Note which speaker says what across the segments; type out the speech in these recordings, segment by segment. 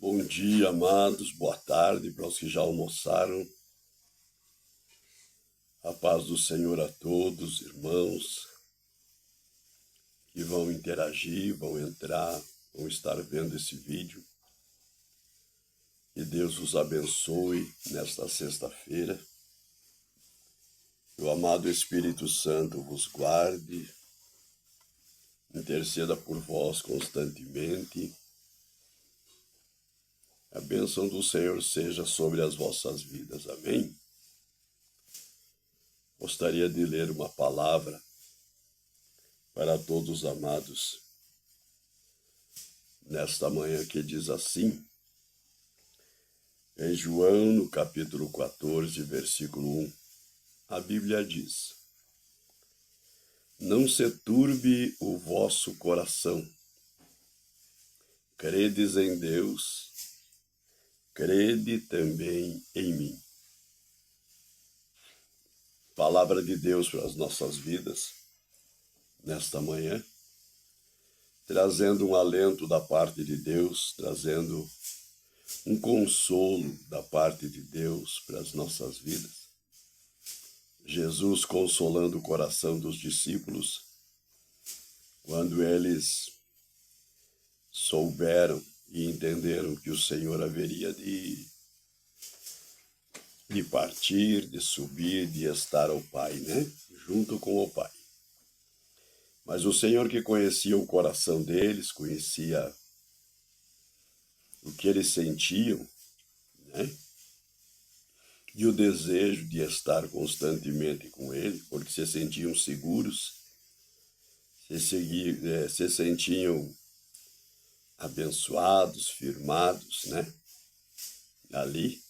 Speaker 1: Bom dia, amados, boa tarde para os que já almoçaram. A paz do Senhor a todos, irmãos, que vão interagir, vão entrar, vão estar vendo esse vídeo. Que Deus os abençoe nesta sexta-feira. Que o amado Espírito Santo vos guarde, interceda por vós constantemente. A bênção do Senhor seja sobre as vossas vidas. Amém? Gostaria de ler uma palavra para todos os amados nesta manhã que diz assim, em João, no capítulo 14, versículo 1, a Bíblia diz: Não se turbe o vosso coração, credes em Deus, crede também em mim. Palavra de Deus para as nossas vidas, nesta manhã, trazendo um alento da parte de Deus, trazendo um consolo da parte de Deus para as nossas vidas. Jesus consolando o coração dos discípulos, quando eles souberam e entenderam que o Senhor haveria de partir, de subir, de estar ao Pai, né? Junto com o Pai. Mas o Senhor que conhecia o coração deles, conhecia o que eles sentiam, né? E o desejo de estar constantemente com Ele, porque se sentiam seguros, se sentiam abençoados, firmados, né? Ali,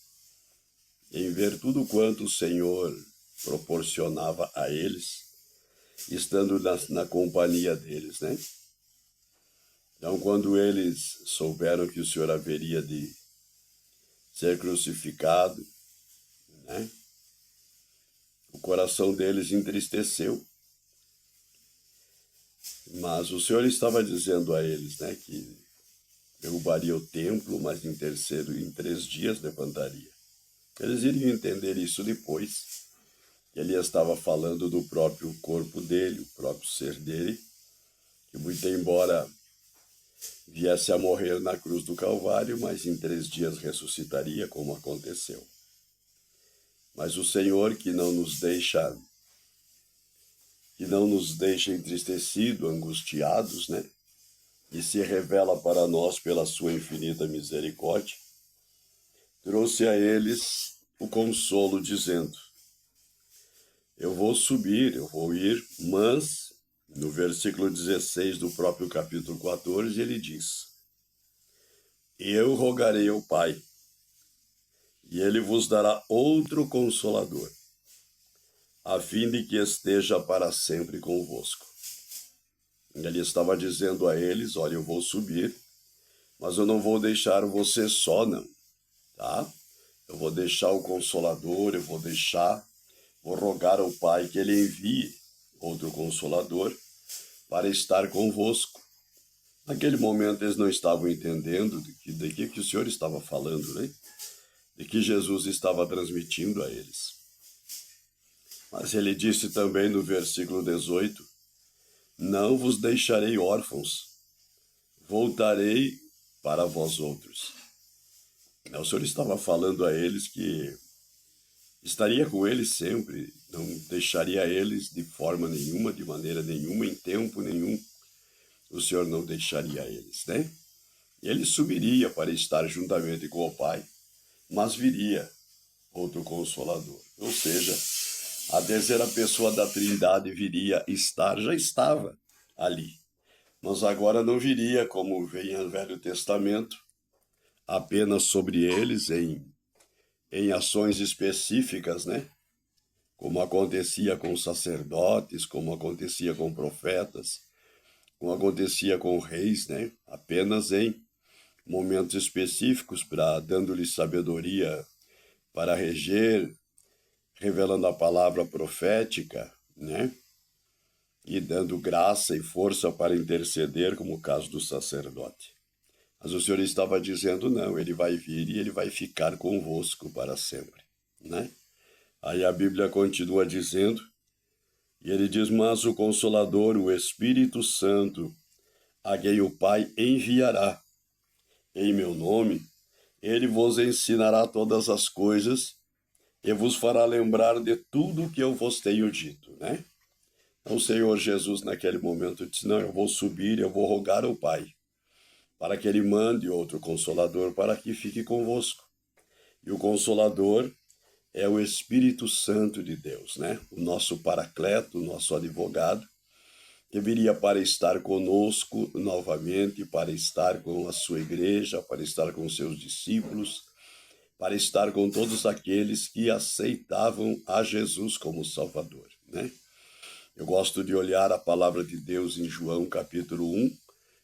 Speaker 1: em ver tudo quanto o Senhor proporcionava a eles, estando na companhia deles, né? Então, quando eles souberam que o Senhor haveria de ser crucificado, né? O coração deles entristeceu. Mas o Senhor estava dizendo a eles, né, que derrubaria o templo, mas em 3 dias levantaria. Eles iriam entender isso depois. Ele estava falando do próprio corpo dele, o próprio ser dele, que muito embora viesse a morrer na cruz do Calvário, mas em 3 dias ressuscitaria, como aconteceu. Mas o Senhor que não nos deixa entristecidos, angustiados, né? E se revela para nós pela sua infinita misericórdia, trouxe a eles o consolo dizendo: eu vou subir, eu vou ir, mas, no versículo 16 do próprio capítulo 14, ele diz: eu rogarei ao Pai, e ele vos dará outro consolador, a fim de que esteja para sempre convosco. Ele estava dizendo a eles: olha, eu vou subir, mas eu não vou deixar você só, não, tá? Eu vou deixar o Consolador, vou rogar ao Pai que Ele envie outro Consolador para estar convosco. Naquele momento eles não estavam entendendo de que o Senhor estava falando, né? De que Jesus estava transmitindo a eles. Mas Ele disse também no versículo 18, não vos deixarei órfãos, voltarei para vós outros. O Senhor estava falando a eles que estaria com eles sempre, não deixaria eles de forma nenhuma, de maneira nenhuma, em tempo nenhum, o Senhor não deixaria eles, né? E ele subiria para estar juntamente com o Pai, mas viria outro Consolador. Ou seja, a terceira pessoa da Trindade viria estar, já estava ali, mas agora não viria como vem no Velho Testamento, apenas sobre eles em ações específicas, né? Como acontecia com sacerdotes, como acontecia com profetas, como acontecia com reis, né? Apenas em momentos específicos, dando-lhes sabedoria para reger, revelando a palavra profética, né? E dando graça e força para interceder, como o caso do sacerdote. Mas o Senhor estava dizendo, não, ele vai vir e ele vai ficar convosco para sempre, né? Aí a Bíblia continua dizendo, e ele diz, mas o Consolador, o Espírito Santo, a quem o Pai enviará em meu nome, ele vos ensinará todas as coisas e vos fará lembrar de tudo o que eu vos tenho dito, né? Então o Senhor Jesus naquele momento disse, não, eu vou subir, eu vou rogar ao Pai, para que ele mande outro Consolador para que fique convosco. E o Consolador é o Espírito Santo de Deus, né? O nosso Paracleto, o nosso advogado, que viria para estar conosco novamente, para estar com a sua igreja, para estar com seus discípulos, para estar com todos aqueles que aceitavam a Jesus como Salvador, né? Eu gosto de olhar a palavra de Deus em João capítulo 1,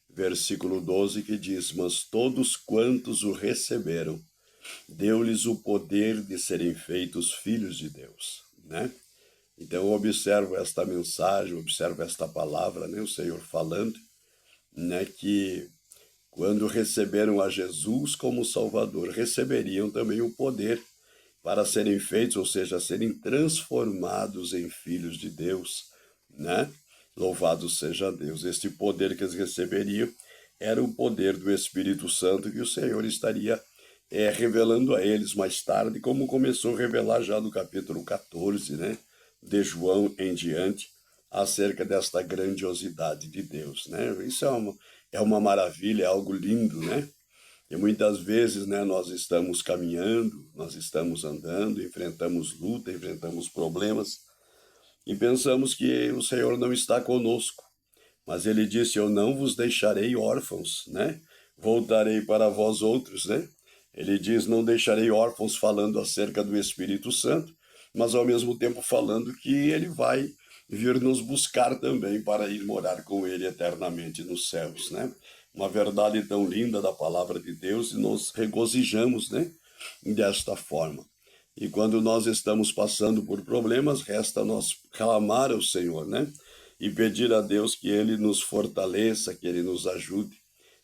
Speaker 1: versículo 12, que diz, mas todos quantos o receberam, deu-lhes o poder de serem feitos filhos de Deus, né? Então eu observo esta mensagem, observo esta palavra, né? O Senhor falando, né? Que quando receberam a Jesus como Salvador, receberiam também o poder para serem feitos, ou seja, serem transformados em filhos de Deus, né? Louvado seja Deus. Este poder que eles receberiam era o poder do Espírito Santo que o Senhor estaria revelando a eles mais tarde, como começou a revelar já no capítulo 14, né? De João em diante, acerca desta grandiosidade de Deus, né? Isso é uma maravilha, é algo lindo, né? E muitas vezes, né, nós estamos caminhando, nós estamos andando, enfrentamos luta, enfrentamos problemas e pensamos que o Senhor não está conosco. Mas ele disse, eu não vos deixarei órfãos, né? Voltarei para vós outros, né? Ele diz, não deixarei órfãos, falando acerca do Espírito Santo, mas ao mesmo tempo falando que ele vai vir nos buscar também para ir morar com ele eternamente nos céus, né? Uma verdade tão linda da palavra de Deus e nos regozijamos, né? Desta forma. E quando nós estamos passando por problemas, resta nós clamar ao Senhor, né? E pedir a Deus que Ele nos fortaleça, que Ele nos ajude.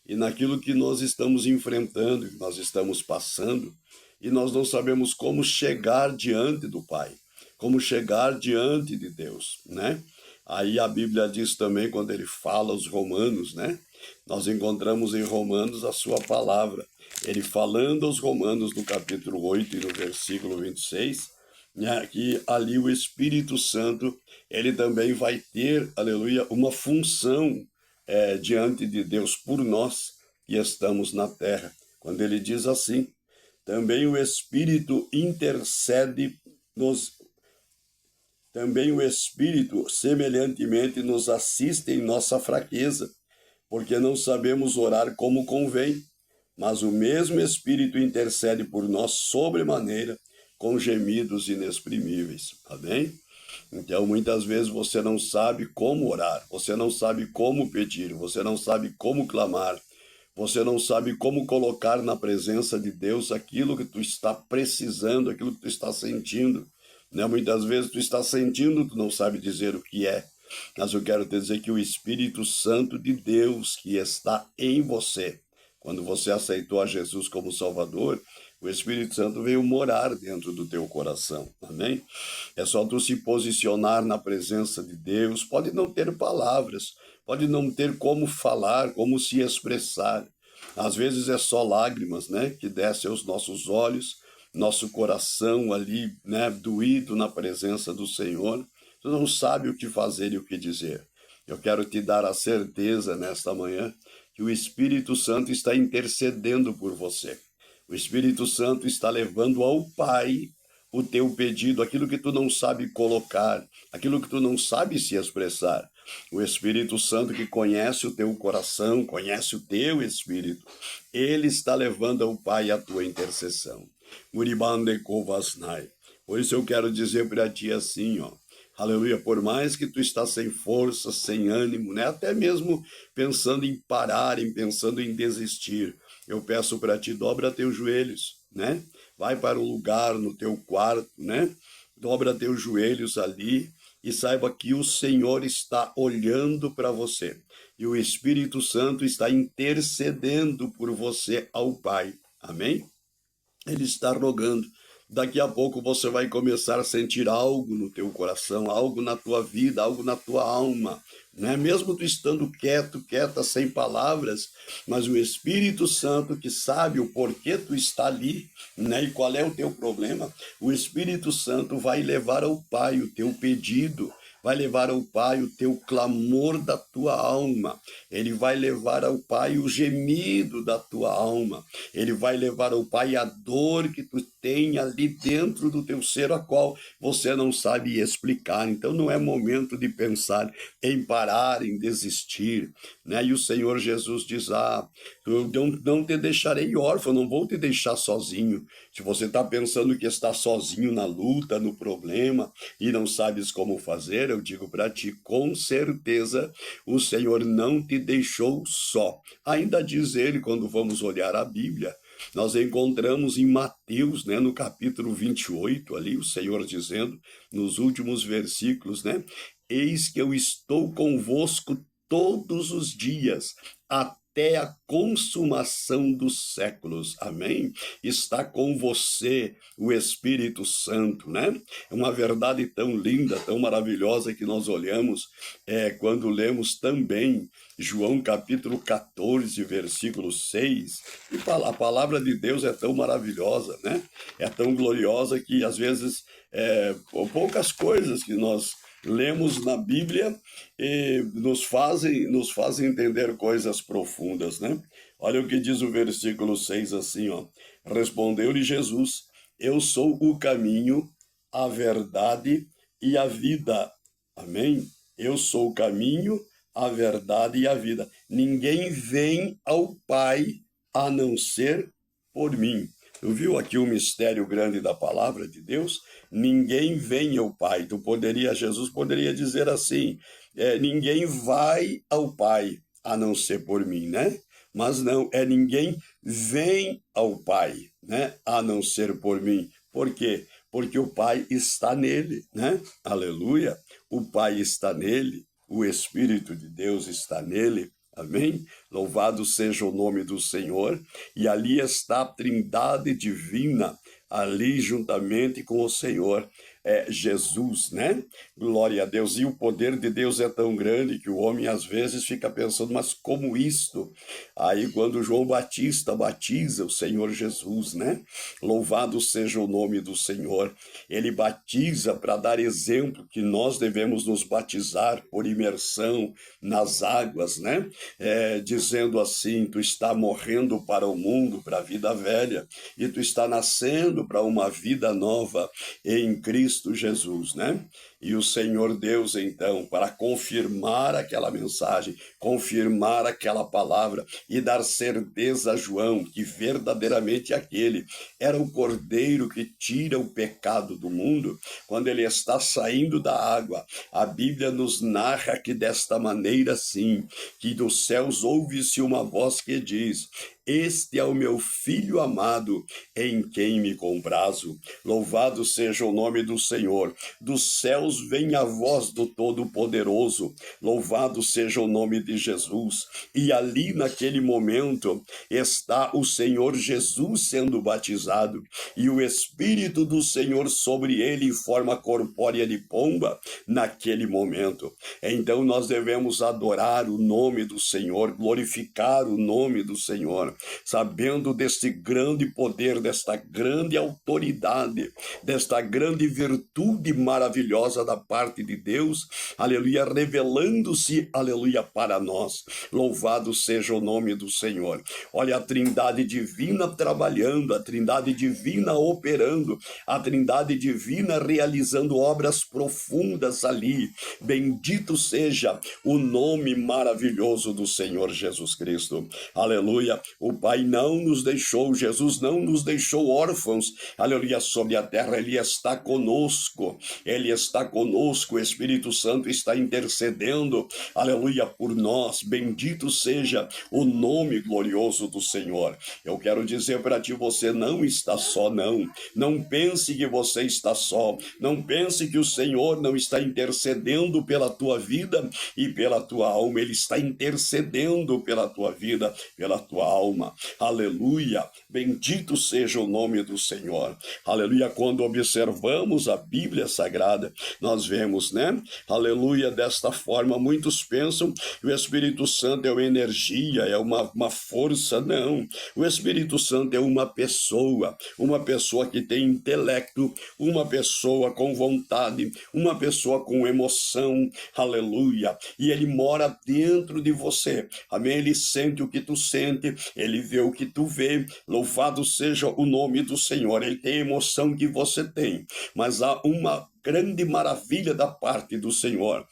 Speaker 1: E naquilo que nós estamos enfrentando, que nós estamos passando, e nós não sabemos como chegar diante do Pai, como chegar diante de Deus, né? Aí a Bíblia diz também, quando ele fala aos romanos, né? Nós encontramos em Romanos a sua palavra. Ele falando aos romanos no capítulo 8 e no versículo 26, né, que ali o Espírito Santo, ele também vai ter, aleluia, uma função diante de Deus por nós que estamos na terra. Quando ele diz assim, também o Espírito intercede também o Espírito semelhantemente nos assiste em nossa fraqueza, porque não sabemos orar como convém, mas o mesmo Espírito intercede por nós sobremaneira, com gemidos inexprimíveis. Amém? Então, muitas vezes você não sabe como orar, você não sabe como pedir, você não sabe como clamar, você não sabe como colocar na presença de Deus aquilo que tu está precisando, aquilo que tu está sentindo, né? Muitas vezes tu está sentindo, tu não sabe dizer o que é, mas eu quero te dizer que o Espírito Santo de Deus que está em você, quando você aceitou a Jesus como Salvador, o Espírito Santo veio morar dentro do teu coração, amém? É só tu se posicionar na presença de Deus, pode não ter palavras, pode não ter como falar, como se expressar. Às vezes é só lágrimas, né, que descem aos nossos olhos, nosso coração ali, né, doído na presença do Senhor. Tu não sabe o que fazer e o que dizer. Eu quero te dar a certeza nesta manhã que o Espírito Santo está intercedendo por você. O Espírito Santo está levando ao Pai o teu pedido, aquilo que tu não sabe colocar, aquilo que tu não sabe se expressar. O Espírito Santo que conhece o teu coração, conhece o teu espírito, ele está levando ao Pai a tua intercessão. Muribande kovasnai. Por isso eu quero dizer para ti assim, ó. Aleluia, por mais que tu está sem força, sem ânimo, né? Até mesmo pensando em parar, pensando em desistir, eu peço para ti, dobra teus joelhos, né? Vai para um lugar no teu quarto, né? Dobra teus joelhos ali, e saiba que o Senhor está olhando para você e o Espírito Santo está intercedendo por você ao Pai. Amém? Ele está rogando. Daqui a pouco você vai começar a sentir algo no teu coração, algo na tua vida, algo na tua alma, né? Mesmo tu estando quieto, quieta, sem palavras, mas o Espírito Santo que sabe o porquê tu está ali, né? E qual é o teu problema, o Espírito Santo vai levar ao Pai o teu pedido, vai levar ao Pai o teu clamor da tua alma, ele vai levar ao Pai o gemido da tua alma, ele vai levar ao Pai a dor que tu tem ali dentro do teu ser, a qual você não sabe explicar. Então não é momento de pensar em parar, em desistir, né? E o Senhor Jesus diz, eu não te deixarei órfão, não vou te deixar sozinho. Se você está pensando que está sozinho na luta, no problema, e não sabes como fazer, eu digo para ti, com certeza, o Senhor não te deixou só. Ainda diz ele, quando vamos olhar a Bíblia, nós encontramos em Mateus, né, no capítulo 28, ali, o Senhor dizendo, nos últimos versículos, né, eis que eu estou convosco todos os dias, até a consumação dos séculos. Amém? Está com você o Espírito Santo, né? É uma verdade tão linda, tão maravilhosa que nós olhamos quando lemos também João capítulo 14, versículo 6. E a palavra de Deus é tão maravilhosa, né? É tão gloriosa que às vezes poucas coisas que nós lemos na Bíblia e nos fazem entender coisas profundas, né? Olha o que diz o versículo 6 assim, ó. Respondeu-lhe Jesus, eu sou o caminho, a verdade e a vida. Amém? Eu sou o caminho, a verdade e a vida. Ninguém vem ao Pai a não ser por mim. Tu viu aqui o mistério grande da palavra de Deus? Ninguém vem ao Pai. Jesus poderia dizer assim, ninguém vai ao Pai a não ser por mim, né? Mas não, ninguém vem ao Pai, né? A não ser por mim. Por quê? Porque o Pai está nele, né? Aleluia! O Pai está nele, o Espírito de Deus está nele. Amém? Louvado seja o nome do Senhor. E ali está a Trindade divina, ali juntamente com o Senhor Jesus, né? Glória a Deus. E o poder de Deus é tão grande que o homem às vezes fica pensando, mas como isto? Aí quando João Batista batiza o Senhor Jesus, né? Louvado seja o nome do Senhor. Ele batiza para dar exemplo que nós devemos nos batizar por imersão nas águas, né? Dizendo assim, tu está morrendo para o mundo, para a vida velha, e tu está nascendo para uma vida nova em Cristo Jesus, né? E o Senhor Deus, então, para confirmar aquela mensagem, confirmar aquela palavra e dar certeza a João que verdadeiramente aquele era o Cordeiro que tira o pecado do mundo, quando ele está saindo da água, a Bíblia nos narra que desta maneira sim, que dos céus ouve-se uma voz que diz, este é o meu Filho amado, em quem me comprazo. Louvado seja o nome do Senhor. Dos céus vem a voz do Todo-Poderoso. Louvado seja o nome de Jesus. E ali naquele momento está o Senhor Jesus sendo batizado e o Espírito do Senhor sobre ele em forma corpórea de pomba naquele momento. Então nós devemos adorar o nome do Senhor, glorificar o nome do Senhor, sabendo deste grande poder, desta grande autoridade, desta grande virtude maravilhosa da parte de Deus, aleluia, revelando-se, aleluia, para nós. Louvado seja o nome do Senhor. Olha a Trindade divina trabalhando, a Trindade divina operando, a Trindade divina realizando obras profundas ali. Bendito seja o nome maravilhoso do Senhor Jesus Cristo. Aleluia. O Pai não nos deixou, Jesus não nos deixou órfãos, aleluia, sobre a terra. Ele está conosco, Ele está conosco, o Espírito Santo está intercedendo, aleluia, por nós. Bendito seja o nome glorioso do Senhor. Eu quero dizer para ti, você não está só, não. Não pense que você está só. Não pense que o Senhor não está intercedendo pela tua vida e pela tua alma. Ele está intercedendo pela tua vida, pela tua alma. Aleluia. Bendito seja o nome do Senhor. Aleluia. Quando observamos a Bíblia Sagrada, nós vemos, né? Aleluia. Desta forma, muitos pensam que o Espírito Santo é uma energia, é uma força. Não. O Espírito Santo é uma pessoa que tem intelecto, uma pessoa com vontade, uma pessoa com emoção. Aleluia. E ele mora dentro de você. Amém? Ele sente o que tu sente, ele vê o que tu vê. Louvado seja o nome do Senhor. Ele tem a emoção que você tem, mas há uma grande maravilha da parte do Senhor,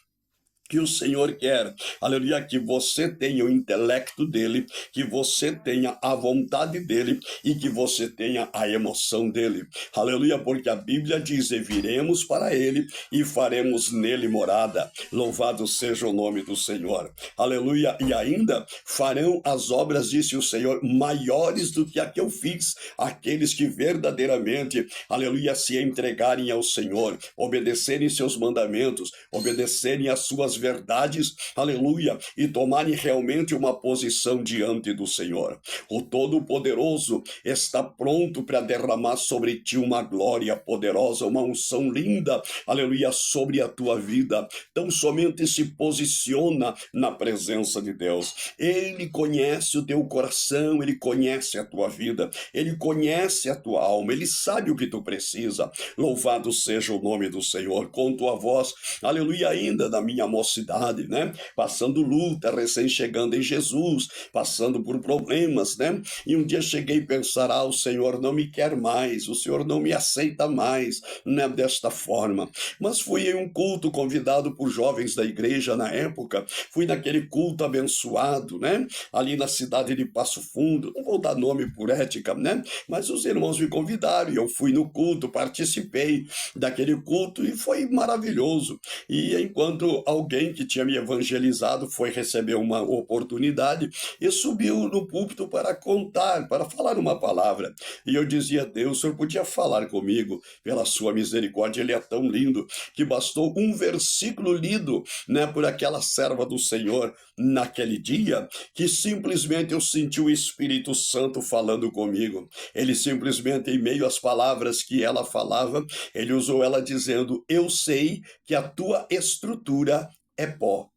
Speaker 1: que o Senhor quer, aleluia, que você tenha o intelecto dele, que você tenha a vontade dele e que você tenha a emoção dele, aleluia, porque a Bíblia diz: e viremos para ele e faremos nele morada. Louvado seja o nome do Senhor, aleluia. E ainda farão as obras, disse o Senhor, maiores do que a que eu fiz, aqueles que verdadeiramente, aleluia, se entregarem ao Senhor, obedecerem seus mandamentos, obedecerem às suas verdades, aleluia, e tomarem realmente uma posição diante do Senhor. O Todo-Poderoso está pronto para derramar sobre ti uma glória poderosa, uma unção linda, aleluia, sobre a tua vida. Então somente se posiciona na presença de Deus. Ele conhece o teu coração, ele conhece a tua vida, ele conhece a tua alma, ele sabe o que tu precisa. Louvado seja o nome do Senhor. Conto a voz, aleluia, ainda da minha mocidade, né? Passando luta, recém chegando em Jesus, passando por problemas, né? E um dia cheguei a pensar: o Senhor não me quer mais, o Senhor não me aceita mais, né? Desta forma. Mas fui em um culto convidado por jovens da igreja na época, fui naquele culto abençoado, né? Ali na cidade de Passo Fundo, não vou dar nome por ética, né? Mas os irmãos me convidaram e eu fui no culto, participei daquele culto e foi maravilhoso. E enquanto alguém que tinha me evangelizado foi receber uma oportunidade e subiu no púlpito para contar, para falar uma palavra. E eu dizia: Deus, o Senhor podia falar comigo pela sua misericórdia. Ele é tão lindo que bastou um versículo lido, né, por aquela serva do Senhor naquele dia, que simplesmente eu senti o Espírito Santo falando comigo. Ele simplesmente, em meio às palavras que ela falava, ele usou ela dizendo: eu sei que a tua estrutura é pó.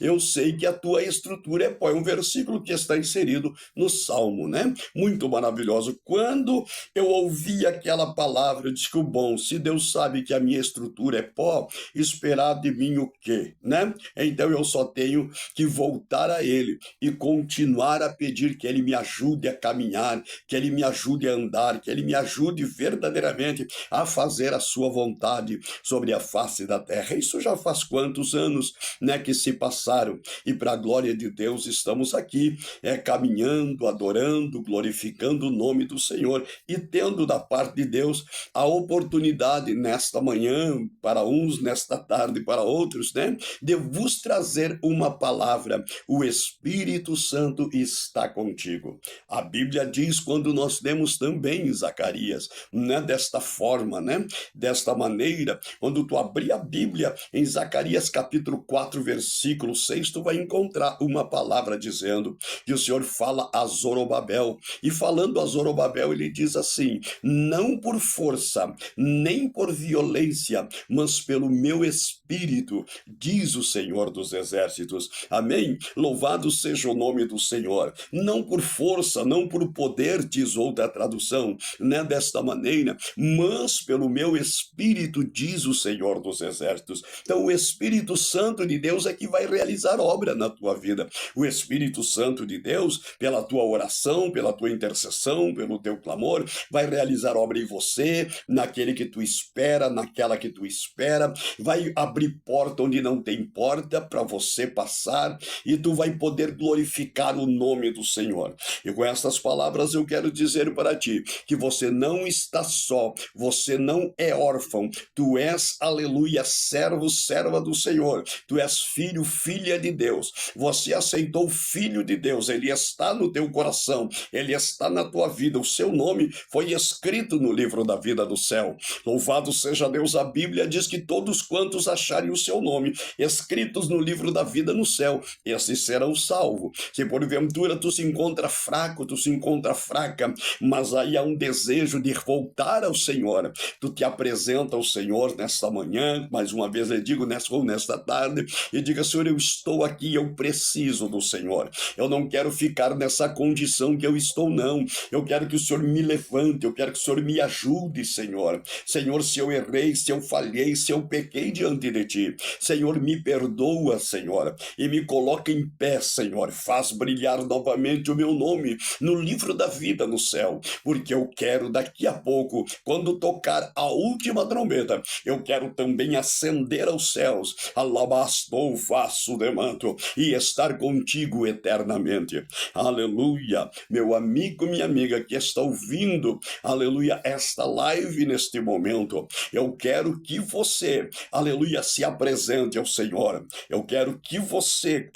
Speaker 1: Eu sei que a tua estrutura é pó. É um versículo que está inserido no Salmo, né? Muito maravilhoso. Quando eu ouvi aquela palavra, eu disse: bom, se Deus sabe que a minha estrutura é pó, esperar de mim o quê, né? Então eu só tenho que voltar a Ele e continuar a pedir que Ele me ajude a caminhar, que Ele me ajude a andar, que Ele me ajude verdadeiramente a fazer a sua vontade sobre a face da terra. Isso já faz quantos anos, né, que se passaram, e para a glória de Deus estamos aqui, caminhando, adorando, glorificando o nome do Senhor e tendo da parte de Deus a oportunidade nesta manhã, para uns, nesta tarde para outros, né, de vos trazer uma palavra. O Espírito Santo está contigo. A Bíblia diz, quando nós lemos também em Zacarias, né, desta forma, né, desta maneira, quando tu abrir a Bíblia em Zacarias capítulo 4, versículo 6, tu vai encontrar uma palavra dizendo que o Senhor fala a Zorobabel, e falando a Zorobabel, ele diz assim: não por força, nem por violência, mas pelo meu Espírito, diz o Senhor dos Exércitos. Amém? Louvado seja o nome do Senhor. Não por força, não por poder, diz outra tradução, né, desta maneira, mas pelo meu Espírito, diz o Senhor dos Exércitos. Então o Espírito Santo de Deus Deus é que vai realizar obra na tua vida. O Espírito Santo de Deus, pela tua oração, pela tua intercessão, pelo teu clamor, vai realizar obra em você, naquele que tu espera, naquela que tu espera, vai abrir porta onde não tem porta para você passar, e tu vai poder glorificar o nome do Senhor. E com estas palavras eu quero dizer para ti que você não está só, você não é órfão, tu és, aleluia, servo, serva do Senhor, tu és filho, filha de Deus, você aceitou o Filho de Deus, ele está no teu coração, ele está na tua vida, o seu nome foi escrito no livro da vida do céu. Louvado seja Deus, a Bíblia diz que todos quantos acharem o seu nome escritos no livro da vida no céu, esses serão salvos. Se porventura tu se encontra fraco, tu se encontra fraca, mas aí há um desejo de voltar ao Senhor, tu te apresenta ao Senhor nesta manhã, mais uma vez eu digo, nesta tarde, e diga: Senhor, eu estou aqui, eu preciso do Senhor, eu não quero ficar nessa condição que eu estou, não, eu quero que o Senhor me levante, eu quero que o Senhor me ajude, Senhor. Senhor, se eu errei, se eu falhei, se eu pequei diante de ti, Senhor, me perdoa, Senhor, e me coloca em pé, Senhor, faz brilhar novamente o meu nome no livro da vida no céu, porque eu quero daqui a pouco, quando tocar a última trombeta, eu quero também ascender aos céus, alabastou, faço de manto, e estar contigo eternamente. Aleluia, meu amigo, minha amiga que está ouvindo, aleluia, esta live neste momento, eu quero que você, aleluia, se apresente ao Senhor, eu quero que você,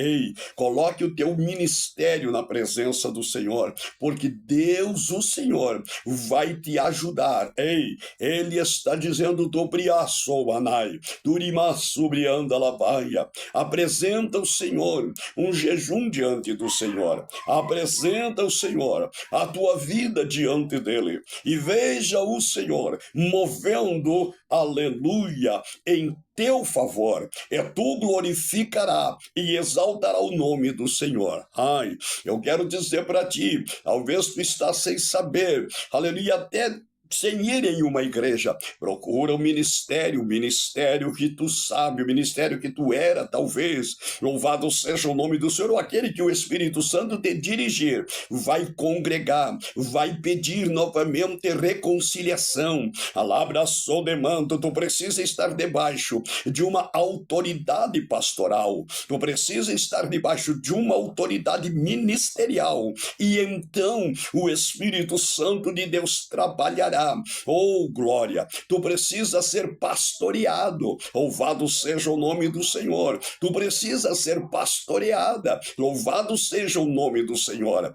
Speaker 1: coloque o teu ministério na presença do Senhor, porque Deus, o Senhor, vai te ajudar, Ele está dizendo: Dobriaço, Anai, Durimaço, Brianda, Labaia, apresenta ao Senhor um jejum diante do Senhor, apresenta ao Senhor a tua vida diante dele, e veja o Senhor movendo, aleluia, em teu favor, e tu glorificará e exaltará o nome do Senhor. Eu quero dizer para ti, talvez tu estás sem saber, aleluia, até sem ir em uma igreja, procura o ministério que tu sabe, o ministério que tu era, talvez, louvado seja o nome do Senhor, ou aquele que o Espírito Santo te dirigir, vai congregar, vai pedir novamente reconciliação, alabraçou de manto, tu precisa estar debaixo de uma autoridade pastoral, tu precisa estar debaixo de uma autoridade ministerial, e então o Espírito Santo de Deus trabalhará. Oh, glória, tu precisa ser pastoreado, louvado seja o nome do Senhor, tu precisa ser pastoreada, louvado seja o nome do Senhor,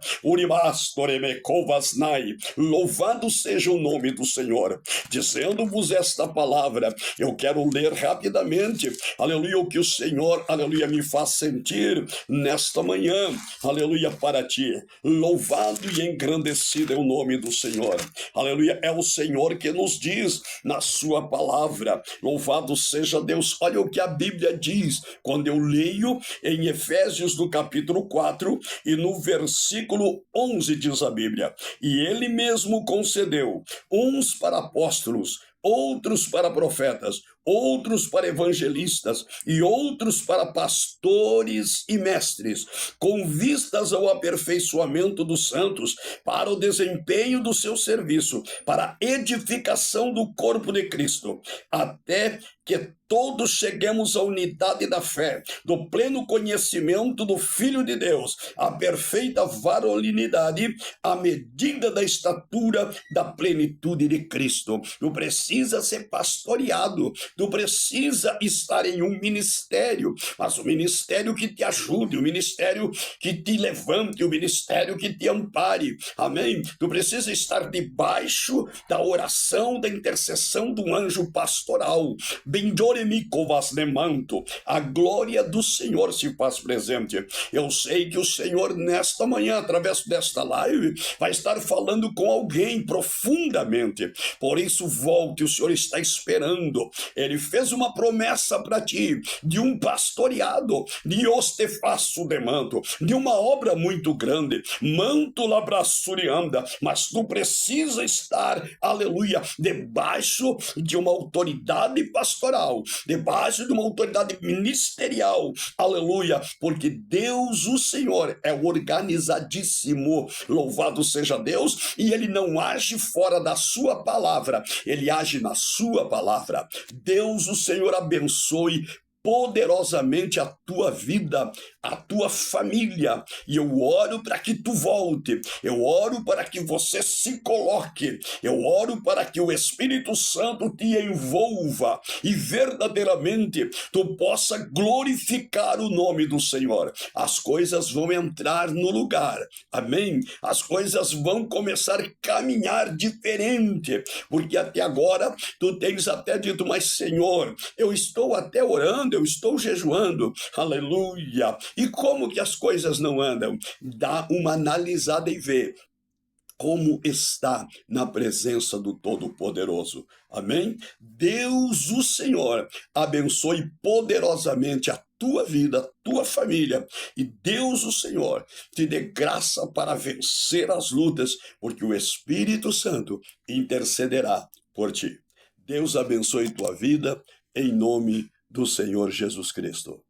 Speaker 1: louvado seja o nome do Senhor. Dizendo-vos esta palavra, eu quero ler rapidamente, aleluia, o que o Senhor, aleluia, me faz sentir nesta manhã, aleluia, para ti. Louvado e engrandecido é o nome do Senhor, aleluia, é o Senhor que nos diz na sua palavra, louvado seja Deus. Olha o que a Bíblia diz, quando eu leio em Efésios no capítulo 4 e no versículo 11 diz a Bíblia: e ele mesmo concedeu uns para apóstolos, outros para profetas, outros para evangelistas e outros para pastores e mestres, com vistas ao aperfeiçoamento dos santos, para o desempenho do seu serviço, para a edificação do corpo de Cristo, até que todos cheguemos à unidade da fé, do pleno conhecimento do Filho de Deus, à perfeita varonilidade, à medida da estatura da plenitude de Cristo. Tu precisa ser pastoreado, tu precisa estar em um ministério, mas o ministério que te ajude, o ministério que te levante, o ministério que te ampare, amém? Tu precisa estar debaixo da oração, da intercessão do anjo pastoral. A glória do Senhor se faz presente. Eu sei que o Senhor nesta manhã, através desta live, vai estar falando com alguém profundamente. Por isso volte, o Senhor está esperando. Ele fez uma promessa para ti de um pastoreado, de ostefaço de manto, de uma obra muito grande, manto labrassurianda, mas tu precisa estar, aleluia, debaixo de uma autoridade pastoral, debaixo de uma autoridade ministerial, aleluia, porque Deus, o Senhor, é organizadíssimo, louvado seja Deus, e Ele não age fora da sua palavra, Ele age na sua palavra. Deus, o Senhor, abençoe poderosamente a tua vida, a tua família, e eu oro para que tu volte, eu oro para que você se coloque, eu oro para que o Espírito Santo te envolva e verdadeiramente tu possa glorificar o nome do Senhor. As coisas vão entrar no lugar, amém? As coisas vão começar a caminhar diferente, porque até agora tu tens até dito, mas Senhor, eu estou até orando, eu estou jejuando, aleluia, e como que as coisas não andam? Dá uma analisada e vê como está na presença do Todo-Poderoso, amém? Deus, o Senhor, abençoe poderosamente a tua vida, a tua família, e Deus, o Senhor, te dê graça para vencer as lutas, porque o Espírito Santo intercederá por ti. Deus abençoe tua vida, em nome do Senhor Jesus Cristo.